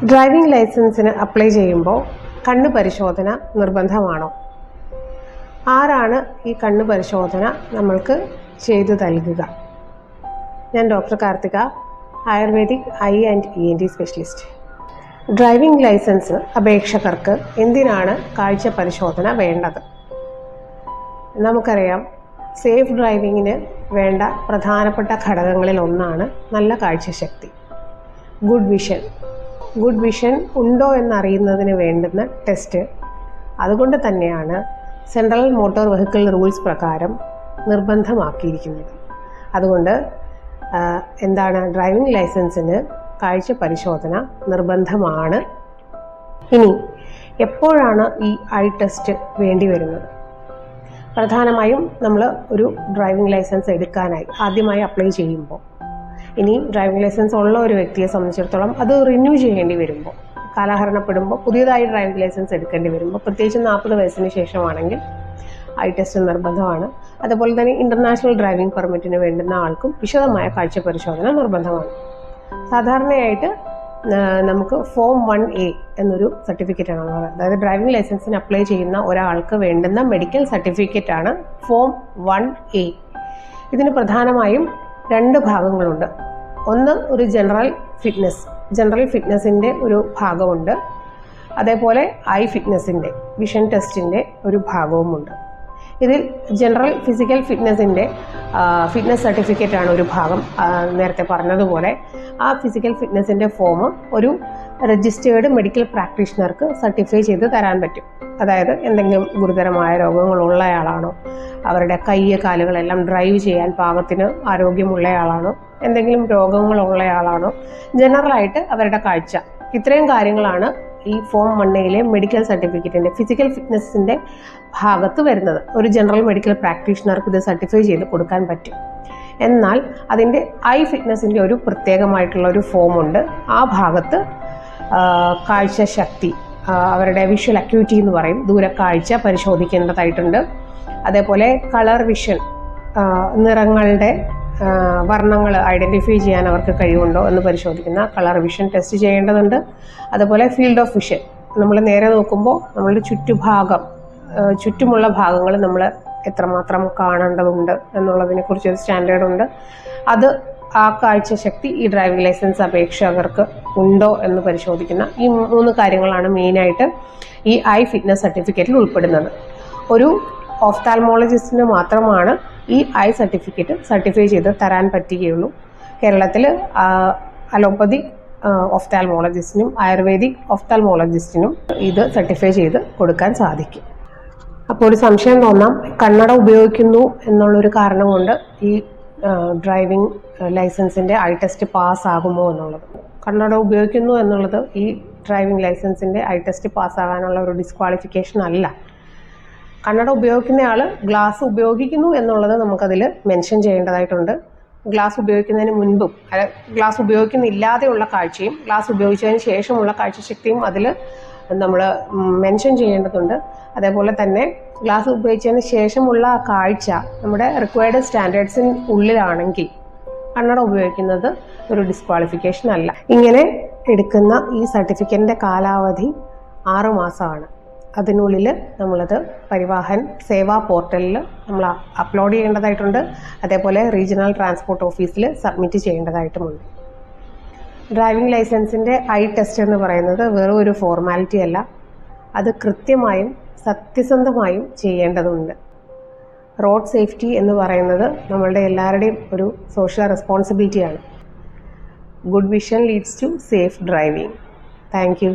Driving ലൈസൻസിന് apply ചെയ്യുമ്പോൾ കണ്ണ് പരിശോധന നിർബന്ധമാണോ? ആരാണ് ഈ കണ്ണ് പരിശോധന നമ്മൾക്ക് ചെയ്തു നൽകുക? ഞാൻ doctor Karthika, ayurvedic eye and ENT specialist. Driving licence അപേക്ഷകർക്ക് എന്തിനാണ് കാഴ്ച പരിശോധന വേണ്ടത്? നമുക്കറിയാം, സേഫ് ഡ്രൈവിങ്ങിന് വേണ്ട പ്രധാനപ്പെട്ട ഘടകങ്ങളിൽ ഒന്നാണ് നല്ല കാഴ്ചശക്തി, ഗുഡ് വിഷൻ ഉണ്ടോ എന്നറിയുന്നതിന് വേണ്ടുന്ന ടെസ്റ്റ്. അതുകൊണ്ട് തന്നെയാണ് സെൻട്രൽ മോട്ടോർ വെഹിക്കിൾ റൂൾസ് പ്രകാരം നിർബന്ധമാക്കിയിരിക്കുന്നത്. അതുകൊണ്ട് ഡ്രൈവിംഗ് ലൈസൻസിന് കാഴ്ച പരിശോധന നിർബന്ധമാണ്. ഇനി എപ്പോഴാണ് ഈ ഐ ടെസ്റ്റ് വേണ്ടി വരുന്നത്? പ്രധാനമായും നമ്മൾ ഒരു ഡ്രൈവിംഗ് ലൈസൻസ് എടുക്കാനായി ആദ്യമായി അപ്ലൈ ചെയ്യുമ്പോൾ, ഇനി ഡ്രൈവിംഗ് ലൈസൻസ് ഉള്ള ഒരു വ്യക്തിയെ സംബന്ധിച്ചിടത്തോളം അത് റിന്യൂ ചെയ്യേണ്ടി വരുമ്പോൾ, കാലഹരണപ്പെടുമ്പോൾ പുതിയതായി ഡ്രൈവിംഗ് ലൈസൻസ് എടുക്കേണ്ടി വരുമ്പോൾ, പ്രത്യേകിച്ച് 40 വയസ്സിന് ശേഷമാണെങ്കിൽ ഐ ടെസ്റ്റ് നിർബന്ധമാണ്. അതുപോലെ തന്നെ ഇൻ്റർനാഷണൽ ഡ്രൈവിംഗ് പെർമിറ്റിന് വേണ്ടുന്ന ആൾക്കും വിശദമായ കാഴ്ച പരിശോധന നിർബന്ധമാണ്. സാധാരണയായിട്ട് നമുക്ക് ഫോം 1A എന്നൊരു സർട്ടിഫിക്കറ്റാണ് ഉള്ളത്. അതായത് ഡ്രൈവിംഗ് ലൈസൻസിന് അപ്ലൈ ചെയ്യുന്ന ഒരാൾക്ക് വേണ്ടുന്ന മെഡിക്കൽ സർട്ടിഫിക്കറ്റാണ് ഫോം 1A. ഇതിന് പ്രധാനമായും 2 ഭാഗങ്ങളുണ്ട്. ഒന്ന്, ഒരു ജനറൽ ഫിറ്റ്നസിൻ്റെ ഒരു ഭാഗമുണ്ട്. അതേപോലെ ഐ ഫിറ്റ്നസിൻ്റെ, വിഷൻ ടെസ്റ്റിൻ്റെ ഒരു ഭാഗവുമുണ്ട്. ഇതിൽ ജനറൽ ഫിസിക്കൽ ഫിറ്റ്നസിൻ്റെ ഫിറ്റ്നസ് സർട്ടിഫിക്കറ്റാണ് ഒരു ഭാഗം. നേരത്തെ പറഞ്ഞതുപോലെ ആ ഫിസിക്കൽ ഫിറ്റ്നസിൻ്റെ ഫോം ഒരു രജിസ്റ്റേർഡ് മെഡിക്കൽ പ്രാക്ടീഷണർക്ക് സർട്ടിഫൈ ചെയ്ത് തരാൻ പറ്റും. അതായത് എന്തെങ്കിലും ഗുരുതരമായ രോഗങ്ങളുള്ളയാളാണോ, അവരുടെ കാലുകളെല്ലാം ഡ്രൈവ് ചെയ്യാൻ പാകത്തിന് ആരോഗ്യമുള്ളയാളാണോ, എന്തെങ്കിലും രോഗങ്ങളുള്ളയാളാണോ, ജനറലായിട്ട് അവരുടെ കാഴ്ച, ഇത്രയും കാര്യങ്ങളാണ് ഈ ഫോം 1A മെഡിക്കൽ സർട്ടിഫിക്കറ്റിൻ്റെ ഫിസിക്കൽ ഫിറ്റ്നസിൻ്റെ ഭാഗത്ത് വരുന്നത്. ഒരു ജനറൽ മെഡിക്കൽ പ്രാക്ടീഷണർക്ക് ഇത് സർട്ടിഫൈ ചെയ്ത് കൊടുക്കാൻ പറ്റും. എന്നാൽ അതിൻ്റെ ഐ ഫിറ്റ്നസിൻ്റെ ഒരു പ്രത്യേകമായിട്ടുള്ള ഒരു ഫോമുണ്ട്. ആ ഭാഗത്ത് കാഴ്ചശക്തി, അവരുടെ വിഷ്വൽ അക്യൂറ്റി എന്ന് പറയും, ദൂരക്കാഴ്ച പരിശോധിക്കേണ്ടതായിട്ടുണ്ട്. അതേപോലെ കളർ വിഷൻ, നിറങ്ങളുടെ വർണ്ണങ്ങൾ ഐഡൻറ്റിഫൈ ചെയ്യാൻ അവർക്ക് കഴിവുണ്ടോ എന്ന് പരിശോധിക്കുന്ന കളർ വിഷൻ ടെസ്റ്റ് ചെയ്യേണ്ടതുണ്ട്. അതുപോലെ ഫീൽഡ് ഓഫ് വിഷൻ, നമ്മൾ നേരെ നോക്കുമ്പോൾ നമ്മളുടെ ചുറ്റുമുള്ള ഭാഗങ്ങൾ നമ്മൾ എത്രമാത്രം കാണേണ്ടതുണ്ട് എന്നുള്ളതിനെക്കുറിച്ച് ഒരു സ്റ്റാൻഡേർഡ് ഉണ്ട്. അത് ആ കാഴ്ചശക്തി ഈ ഡ്രൈവിംഗ് ലൈസൻസ് അപേക്ഷകർക്ക് ഉണ്ടോ എന്ന് പരിശോധിക്കുന്ന ഈ 3 കാര്യങ്ങളാണ് മെയിനായിട്ട് ഈ ഐ ഫിറ്റ്നസ് സർട്ടിഫിക്കറ്റിൽ ഉൾപ്പെടുന്നത്. ഒരു ഓഫ്താൽമോളജിസ്റ്റിന് മാത്രമാണ് ഈ ഐ സർട്ടിഫിക്കറ്റ് സർട്ടിഫൈ ചെയ്ത് തരാൻ പറ്റുകയുള്ളൂ. കേരളത്തിൽ അലോപ്പതി ഓഫ്താൽമോളജിസ്റ്റിനും ആയുർവേദിക് ഓഫ്താൽമോളജിസ്റ്റിനും ഇത് സർട്ടിഫൈ ചെയ്ത് കൊടുക്കാൻ സാധിക്കും. അപ്പോൾ ഒരു സംശയം തോന്നാം, കണ്ണട ഉപയോഗിക്കുന്നു എന്നുള്ളൊരു കാരണം കൊണ്ട് ഈ ഡ്രൈവിംഗ് ലൈസൻസിൻ്റെ ഐ ടെസ്റ്റ് പാസ്സാകുമോ എന്നുള്ളത്. കണ്ണട ഉപയോഗിക്കുന്നു എന്നുള്ളത് ഈ ഡ്രൈവിംഗ് ലൈസൻസിൻ്റെ ഐ ടെസ്റ്റ് പാസ്സാകാനുള്ള ഒരു ഡിസ്ക്വാളിഫിക്കേഷൻ അല്ല. കണ്ണട ഉപയോഗിക്കുന്നയാൾ ഗ്ലാസ് ഉപയോഗിക്കുന്നു എന്നുള്ളത് നമുക്കതിൽ മെൻഷൻ ചെയ്യേണ്ടതായിട്ടുണ്ട്. ഗ്ലാസ് ഉപയോഗിക്കുന്നതിന് മുൻപും ഗ്ലാസ് ഉപയോഗിക്കുന്നില്ലാതെയുള്ള കാഴ്ചയും ഗ്ലാസ് ഉപയോഗിച്ചതിന് ശേഷമുള്ള കാഴ്ചശക്തിയും അതിൽ നമ്മൾ മെൻഷൻ ചെയ്യേണ്ടതുണ്ട്. അതേപോലെ തന്നെ ഗ്ലാസ് ഉപയോഗിച്ചതിന് ശേഷമുള്ള കാഴ്ച നമ്മുടെ റിക്വയർഡ് സ്റ്റാൻഡേർഡ്സിന് ഉള്ളിലാണെങ്കിൽ കണ്ണട ഉപയോഗിക്കുന്നത് ഒരു ഡിസ്ക്വാളിഫിക്കേഷൻ അല്ല. ഇങ്ങനെ എടുക്കുന്ന ഈ സർട്ടിഫിക്കറ്റിൻ്റെ കാലാവധി 6 മാസമാണ്. അതിനുള്ളിൽ നമ്മളത് പരിവാഹൻ സേവാ പോർട്ടലിൽ നമ്മൾ അപ്ലോഡ് ചെയ്യേണ്ടതായിട്ടുണ്ട്. അതേപോലെ റീജിയണൽ ട്രാൻസ്പോർട്ട് ഓഫീസിൽ സബ്മിറ്റ് ചെയ്യേണ്ടതായിട്ടുമുണ്ട്. ഡ്രൈവിംഗ് ലൈസൻസിൻ്റെ ഐ ടെസ്റ്റ് എന്ന് പറയുന്നത് വെറും ഒരു ഫോർമാലിറ്റി അല്ല, അത് കൃത്യമായും സത്യസന്ധമായും ചെയ്യേണ്ടതുണ്ട്. റോഡ് സേഫ്റ്റി എന്ന് പറയുന്നത് നമ്മളുടെ എല്ലാവരുടെയും ഒരു സോഷ്യൽ റെസ്പോൺസിബിലിറ്റിയാണ്. Good vision leads to safe driving. Thank U.